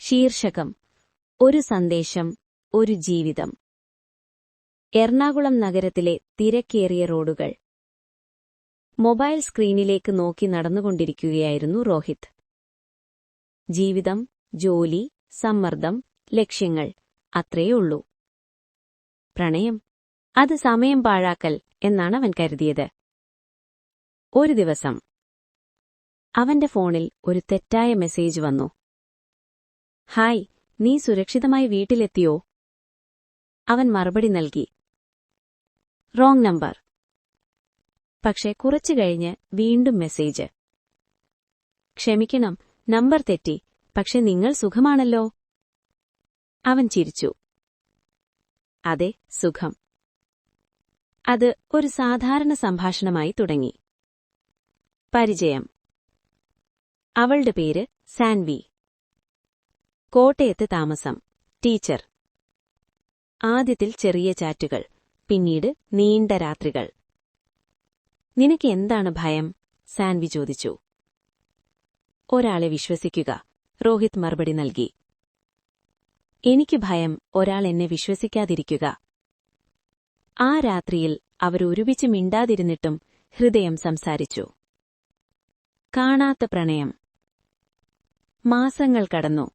ശീർഷകം: ഒരു സന്ദേശം, ഒരു ജീവിതം. എറണാകുളം നഗരത്തിലെ തിരക്കേറിയ റോഡുകൾ. മൊബൈൽ സ്ക്രീനിലേക്ക് നോക്കി നടന്നുകൊണ്ടിരിക്കുകയായിരുന്നു രോഹിത്. ജീവിതം, ജോലി, സമ്മർദ്ദം, ലക്ഷ്യങ്ങൾ, അത്രയുള്ളൂ. പ്രണയം, അത് സമയം പാഴാക്കൽ എന്നാണ് അവൻ കരുതിയത്. ഒരു ദിവസം അവന്റെ ഫോണിൽ ഒരു തെറ്റായ മെസ്സേജ് വന്നു. ഹായ്, നീ സുരക്ഷിതമായി വീട്ടിലെത്തിയോ? അവൻ മറുപടി നൽകി, റോങ് നമ്പർ. പക്ഷെ കുറച്ചു കഴിഞ്ഞ് വീണ്ടും മെസ്സേജ്, ക്ഷമിക്കണം, നമ്പർ തെറ്റി, പക്ഷെ നിങ്ങൾ സുഖമാണല്ലോ. അവൻ ചിരിച്ചു. അതെ, സുഖം. അത് ഒരു സാധാരണ സംഭാഷണമായി തുടങ്ങി. പരിചയം: അവളുടെ പേര് സാൻവി. കോട്ടയത്ത് താമസം, ടീച്ചർ. ആദ്യത്തിൽ ചെറിയ ചാറ്റുകൾ, പിന്നീട് നീണ്ട രാത്രികൾ. നിനക്ക് എന്താണ് ഭയം? സാൻവി ചോദിച്ചു. ഒരാളെ വിശ്വസിക്കുക, രോഹിത് മറുപടി നൽകി. എനിക്ക് ഭയം ഒരാൾ എന്നെ വിശ്വസിക്കാതിരിക്കുക. ആ രാത്രിയിൽ അവരൊരുമിച്ച് മിണ്ടാതിരുന്നിട്ടും ഹൃദയം സംസാരിച്ചു. കാണാത്ത പ്രണയം. മാസങ്ങൾ കടന്നു.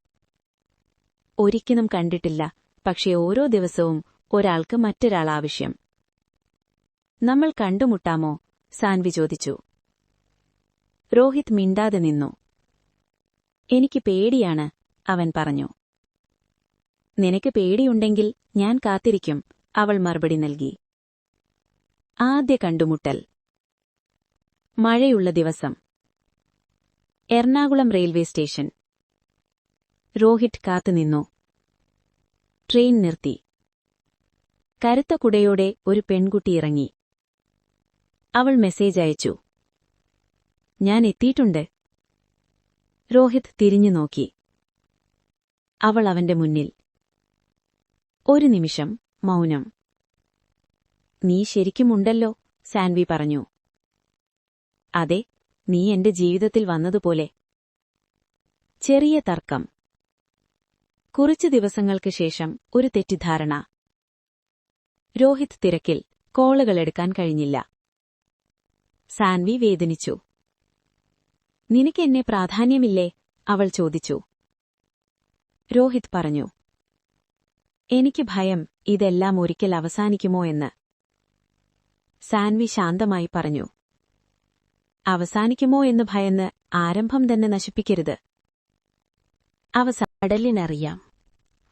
ഒരിക്കലും കണ്ടിട്ടില്ല, പക്ഷേ ഓരോ ദിവസവും ഒരാൾക്ക് മറ്റൊരാൾ ആവശ്യം. നമ്മൾ കണ്ടുമുട്ടാമോ? സാൻവി ചോദിച്ചു. രോഹിത് മിണ്ടാതെ നിന്നു. എനിക്ക് പേടിയാണ്, അവൻ പറഞ്ഞു. നിനക്ക് പേടിയുണ്ടെങ്കിൽ ഞാൻ കാത്തിരിക്കും, അവൾ മറുപടി നൽകി. ആദ്യ കണ്ടുമുട്ടൽ. മഴയുള്ള ദിവസം. Ernakulam railway station. രോഹിത് കാത്തുനിന്നു. ട്രെയിൻ നിർത്തി. കറുത്ത കുടയോടെ ഒരു പെൺകുട്ടി ഇറങ്ങി. അവൾ മെസ്സേജ് അയച്ചു. ഞാൻ എത്തിയിട്ടുണ്ട്. രോഹിത് തിരിഞ്ഞു നോക്കി. അവൾ അവന്റെ മുന്നിൽ. ഒരു നിമിഷം മൗനം. നീ ശരിക്കുമുണ്ടല്ലോ, സാൻവി പറഞ്ഞു. അതെ, നീ എന്റെ ജീവിതത്തിൽ വന്നതുപോലെ. ചെറിയ തർക്കം. കുറച്ചു ദിവസങ്ങൾക്ക് ശേഷം ഒരു തെറ്റിദ്ധാരണ. രോഹിത് തിരക്കിൽ, കോളുകൾ എടുക്കാൻ കഴിഞ്ഞില്ല. സാൻവി വേദനിച്ചു. നിനക്ക് എന്നെ പ്രാധാന്യമില്ലേ? അവൾ ചോദിച്ചു. രോഹിത് പറഞ്ഞു. എനിക്ക് ഭയം ഇതെല്ലാം ഒരിക്കൽ അവസാനിക്കുമോ എന്ന്. സാൻവി ശാന്തമായി പറഞ്ഞു. അവസാനിക്കുമോ എന്ന് ഭയന്ന് ആരംഭം തന്നെ നശിപ്പിക്കരുത്. കടലിനറിയാം.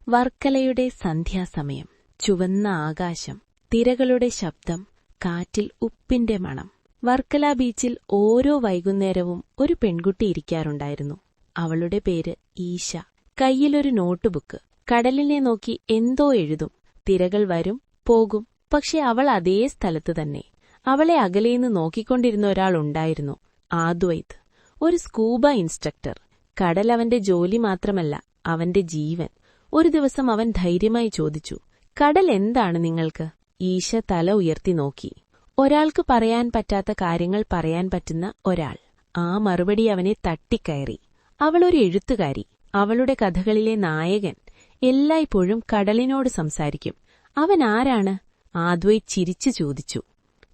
വർക്കലയുടെ സന്ധ്യാസമയം. ചുവന്ന ആകാശം, തിരകളുടെ ശബ്ദം, കാറ്റിൽ ഉപ്പിന്റെ മണം. വർക്കല ബീച്ചിൽ ഓരോ വൈകുന്നേരവും ഒരു പെൺകുട്ടി ഇരിക്കാറുണ്ടായിരുന്നു. അവളുടെ പേര് ഈശ. കയ്യിലൊരു നോട്ടുബുക്ക്. കടലിനെ നോക്കി എന്തോ എഴുതും. തിരകൾ വരും, പോകും, പക്ഷെ അവൾ അതേ സ്ഥലത്ത് തന്നെ. അവളെ അകലേന്ന് നോക്കിക്കൊണ്ടിരുന്ന ഒരാളുണ്ടായിരുന്നു, ആദ്വൈത്. ഒരു സ്കൂബ ഇൻസ്ട്രക്ടർ. കടൽ അവന്റെ ജോലി മാത്രമല്ല, അവന്റെ ജീവൻ. ഒരു ദിവസം അവൻ ധൈര്യമായി ചോദിച്ചു, കടൽ എന്താണ് നിങ്ങൾക്ക്? ഈശ തല ഉയർത്തി നോക്കി. ഒരാൾക്ക് പറയാൻ പറ്റാത്ത കാര്യങ്ങൾ പറയാൻ പറ്റുന്ന ഒരാൾ. ആ മറുപടി അവനെ തട്ടിക്കയറി. അവളൊരു എഴുത്തുകാരി. അവളുടെ കഥകളിലെ നായകൻ. എല്ലായ്പ്പോഴും കടലിനോട് സംസാരിക്കും. അവൻ ആരാണ്? ആദ്വൈത് ചിരിച്ചു ചോദിച്ചു.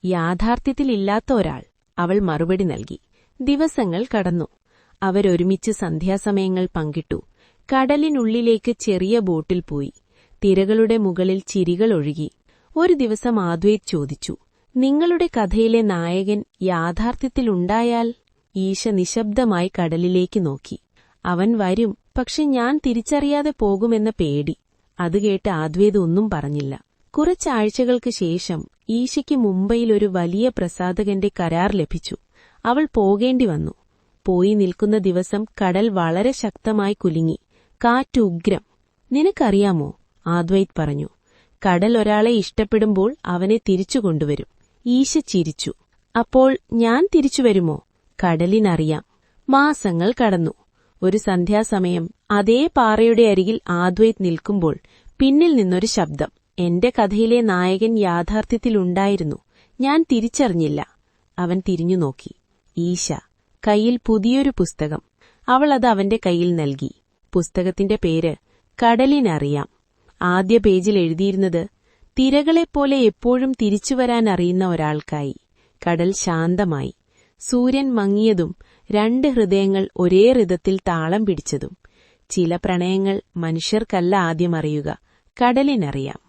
യാഥാർത്ഥ്യത്തിലില്ലാത്ത ഒരാൾ, അവൾ മറുപടി നൽകി. ദിവസങ്ങൾ കടന്നു. അവരൊരുമിച്ച് സന്ധ്യാസമയങ്ങൾ പങ്കിട്ടു. കടലിനുള്ളിലേക്ക് ചെറിയ ബോട്ടിൽ പോയി. തിരകളുടെ മുകളിൽ ചിരികൾ ഒഴുകി. ഒരു ദിവസം ആദ്വൈത് ചോദിച്ചു, നിങ്ങളുടെ കഥയിലെ നായകൻ യാഥാർത്ഥ്യത്തിലുണ്ടായാൽ? ഈശ നിശബ്ദമായി കടലിലേക്ക് നോക്കി. അവൻ വരും, പക്ഷെ ഞാൻ തിരിച്ചറിയാതെ പോകുമെന്ന പേടി. അത് കേട്ട് ആദ്വൈത് ഒന്നും പറഞ്ഞില്ല. കുറച്ചാഴ്ചകൾക്ക് ശേഷം ഈശയ്ക്ക് മുംബൈയിൽ ഒരു വലിയ പ്രസാധകന്റെ കരാർ ലഭിച്ചു. അവൾ പോകേണ്ടി വന്നു. പോയി നിൽക്കുന്ന ദിവസം കടൽ വളരെ ശക്തമായി കുലുങ്ങി. കാറ്റ് ഉഗ്രം. നിനക്കറിയാമോ? ആദ്വൈത് പറഞ്ഞു. കടൽ ഒരാളെ ഇഷ്ടപ്പെടുമ്പോൾ അവനെ തിരിച്ചു കൊണ്ടുവരും. ഈശ ചിരിച്ചു. അപ്പോൾ ഞാൻ തിരിച്ചുവരുമോ? കടലിനറിയാം. മാസങ്ങൾ കടന്നു. ഒരു സന്ധ്യാസമയം അതേ പാറയുടെ അരികിൽ ആദ്വൈത് നിൽക്കുമ്പോൾ പിന്നിൽ നിന്നൊരു ശബ്ദം. എന്റെ കഥയിലെ നായകൻ യാഥാർത്ഥ്യത്തിലുണ്ടായിരുന്നു, ഞാൻ തിരിച്ചറിഞ്ഞില്ല. അവൻ തിരിഞ്ഞു നോക്കി. ഈശ. കയ്യിൽ പുതിയൊരു പുസ്തകം. അവൾ അത് അവന്റെ കയ്യിൽ നൽകി. പുസ്തകത്തിന്റെ പേര് കടലിനറിയാം. ആദ്യ പേജിൽ എഴുതിയിരുന്നത് തിരകളെപ്പോലെ എപ്പോഴും തിരിച്ചുവരാൻ അറിയുന്ന ഒരാൾക്കായി. കടൽ ശാന്തമായി. സൂര്യൻ മങ്ങിയതും 2 ഹൃദയങ്ങൾ ഒരേ ഋതത്തിൽ താളം പിടിച്ചതും. ചില പ്രണയങ്ങൾ മനുഷ്യർക്കല്ല ആദ്യം അറിയുക, കടലിനറിയാം.